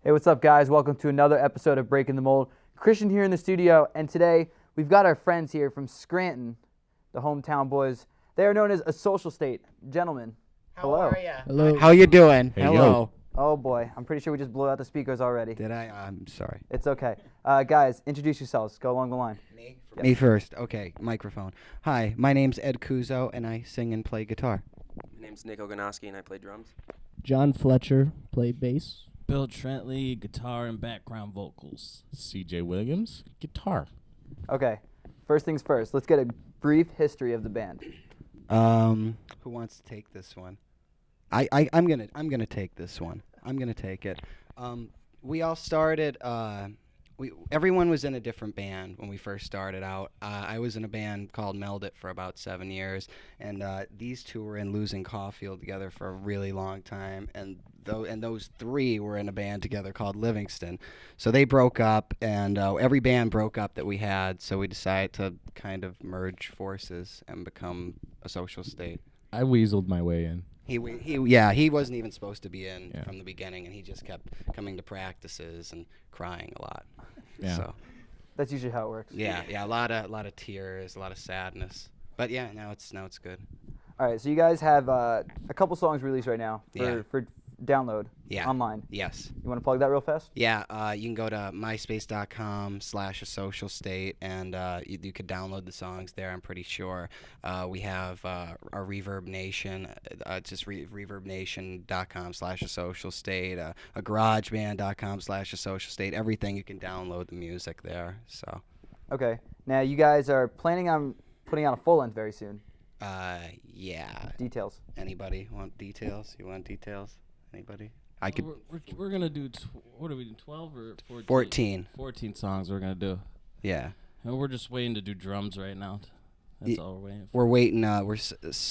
Hey, what's up, guys? Welcome to another episode of Breaking the Mold. Christian here in the studio, and today we've got our friends here from Scranton, the hometown boys. They are known as A Social State. Gentlemen, hello. How are ya? Hello. How you doing? Hey, Hello. Oh boy, I'm pretty sure we just blew out the speakers already. Did I? I'm sorry. It's okay. Guys, introduce yourselves. Go along the line. Me? Yeah. Me first. Okay, microphone. Hi, my name's Ed Kuzo, and I sing and play guitar. My name's Nick Oganoski, and I play drums. John Fletcher, play bass. Bill Trentley, guitar and background vocals. CJ Williams, guitar. Okay, first things first. Let's get a brief history of the band. Who wants to take this one? I'm gonna take this one. I'm gonna take it. We all started. Everyone was in a different band when we first started out. I was in a band called Meld It for about 7 years, and these two were in Losing Caulfield together for a really long time, and those three were in a band together called Livingston. So they broke up, and every band broke up that we had. So we decided to kind of merge forces and become A Social State. I weaseled my way in. He wasn't even supposed to be in from the beginning, and he just kept coming to practices and crying a lot. Yeah. So That's usually how it works. yeah, a lot of tears, a lot of sadness. But yeah, now it's good. All right, so you guys have a couple songs released right now Yeah. for download online. Yes. You want to plug that real fast? Yeah, you can go to myspace.com/asocialstate, and you could download the songs there, I'm pretty sure. We have our Reverb Nation, just reverbnation.com/asocialstate, a garageband.com/asocialstate. Everything, you can download the music there. So, Okay. Now you guys are planning on putting out a full length very soon. yeah. Details. Anybody want details? You want details? Anybody? I could. We're gonna do, what are we doing, 12 or 14? 14. 14 songs we're gonna do. Yeah. And we're just waiting to do drums right now. That's all we're waiting for. We're waiting. We're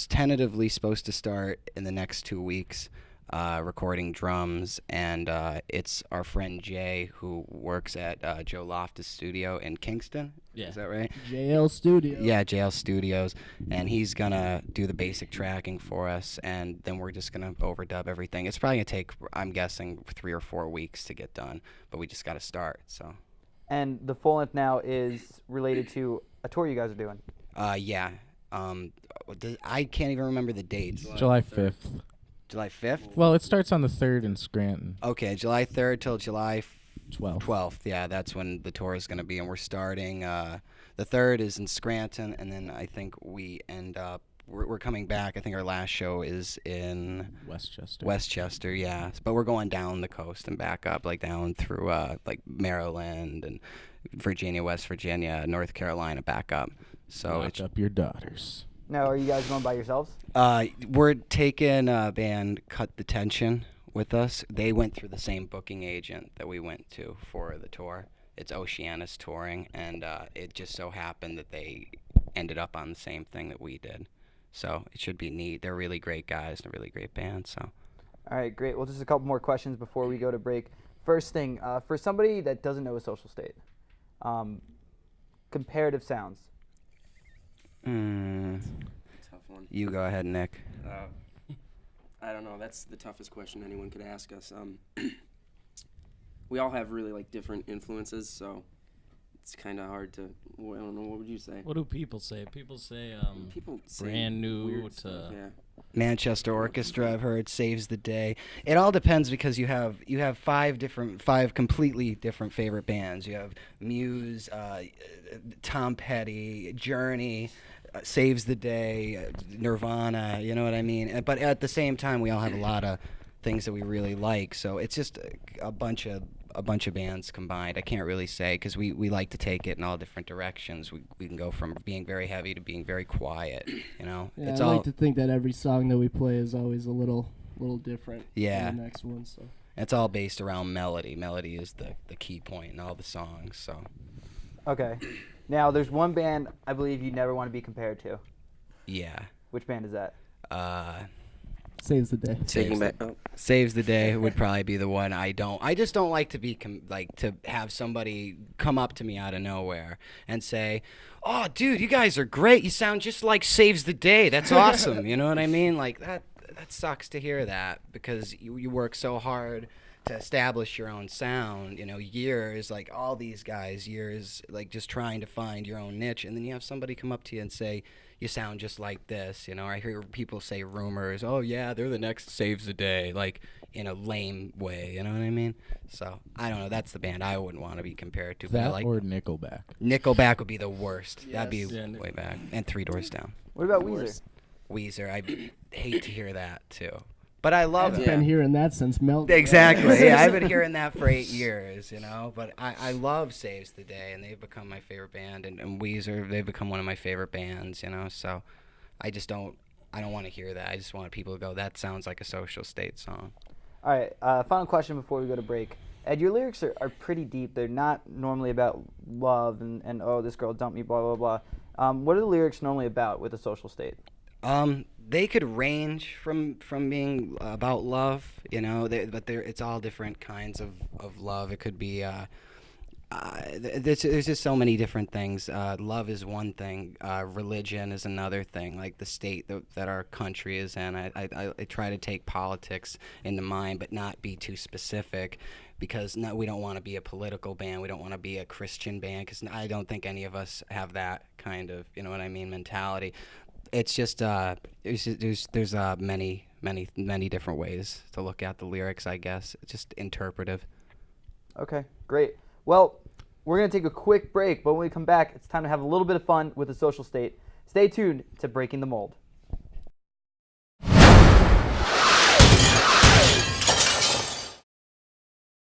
tentatively supposed to start in the next 2 weeks, recording drums, and it's our friend Jay who works at Joe Loftus Studio in Kingston. Yeah. Is that right? JL Studio. Yeah, JL Studios, and he's gonna do the basic tracking for us, and then we're just gonna overdub everything. It's probably gonna take, I'm guessing, 3 or 4 weeks to get done, but we just gotta start. So. And the full length now is related to a tour you guys are doing. Yeah. I can't even remember the dates. July 5th. July 5th? Well, it starts on the 3rd in Scranton. Okay, July 3rd till July 12th. 12th. Yeah, that's when the tour is going to be. And we're starting, the 3rd is in Scranton, and then I think we end up, we're coming back. I think our last show is in Westchester, yeah. But we're going down the coast and back up, like down through like Maryland and Virginia, West Virginia, North Carolina, back up. So Lock up your daughters. Now, are you guys going by yourselves? we're taking a band Cut the Tension with us. They went through the same booking agent that we went to for the tour. It's Oceanus Touring, and it just so happened that they ended up on the same thing that we did. So it should be neat. They're really great guys and a really great band. So All right, great. Well, just a couple more questions before we go to break. First thing, for somebody that doesn't know A Social State, comparative sounds. Tough one. you go ahead, Nick. I don't know. That's the toughest question anyone could ask us. We all have really different influences, so it's kind of hard to. Well, I don't know. What would you say? What do people say? People say People say brand new weird to- stuff, yeah. Manchester Orchestra, I've heard, saves the day. It all depends because you have five completely different favorite bands. You have Muse, Tom Petty, Journey, Saves the Day, Nirvana. You know what I mean? But at the same time, we all have a lot of things that we really like. So it's just a bunch of bands combined. I can't really say because we like to take it in all different directions. We can go from being very heavy to being very quiet. You know, Yeah, it's I all. like to think that every song that we play is always a little different Yeah. from the next one. So It's all based around melody. Melody is the key point in all the songs. So Okay. Now, there's one band I believe you never want to be compared to. yeah, Which band is that? saves the day. Taking back. Oh. Saves the Day would probably be the one. I just don't like to be to have somebody come up to me out of nowhere and say, "Oh, dude, you guys are great. You sound just like Saves the Day. That's awesome." You know what I mean? Like that sucks to hear that because you work so hard to establish your own sound, years, like all these guys, years, like just trying to find your own niche. And then you have somebody come up to you and say, you sound just like this, or I hear people say rumors, oh yeah, they're the next Saves the Day, like in a lame way, you know what I mean? So, I don't know, that's the band I wouldn't want to be compared to. But I That like or Nickelback. Nickelback would be the worst. That'd be Yes. Yeah, way back. And Three Doors Down. What about Weezer? Weezer, I hate to hear that too. But I love I've it. been hearing that since Melton. Exactly. Yeah, I've been hearing that for 8 years, But I love Saves the Day, and they've become my favorite band. And Weezer, they've become one of my favorite bands, So I don't want to hear that. I just want people to go, that sounds like a Social State song. All right, final question before we go to break. Ed, your lyrics are pretty deep. They're not normally about love and oh, this girl dumped me, blah, blah, blah. What are the lyrics normally about with a Social State? They could range from being about love, but it's all different kinds of love. It could be there's just so many different things. Love is one thing. Religion is another thing. Like the state that our country is in. I try to take politics into mind, but not be too specific, because we don't want to be a political band. We don't want to be a Christian band, because I don't think any of us have that kind of, mentality. It's just there's many different ways to look at the lyrics, I guess. It's just interpretive. Okay, great. Well, we're going to take a quick break, but when we come back, it's time to have a little bit of fun with the Social State. Stay tuned to Breaking the Mold.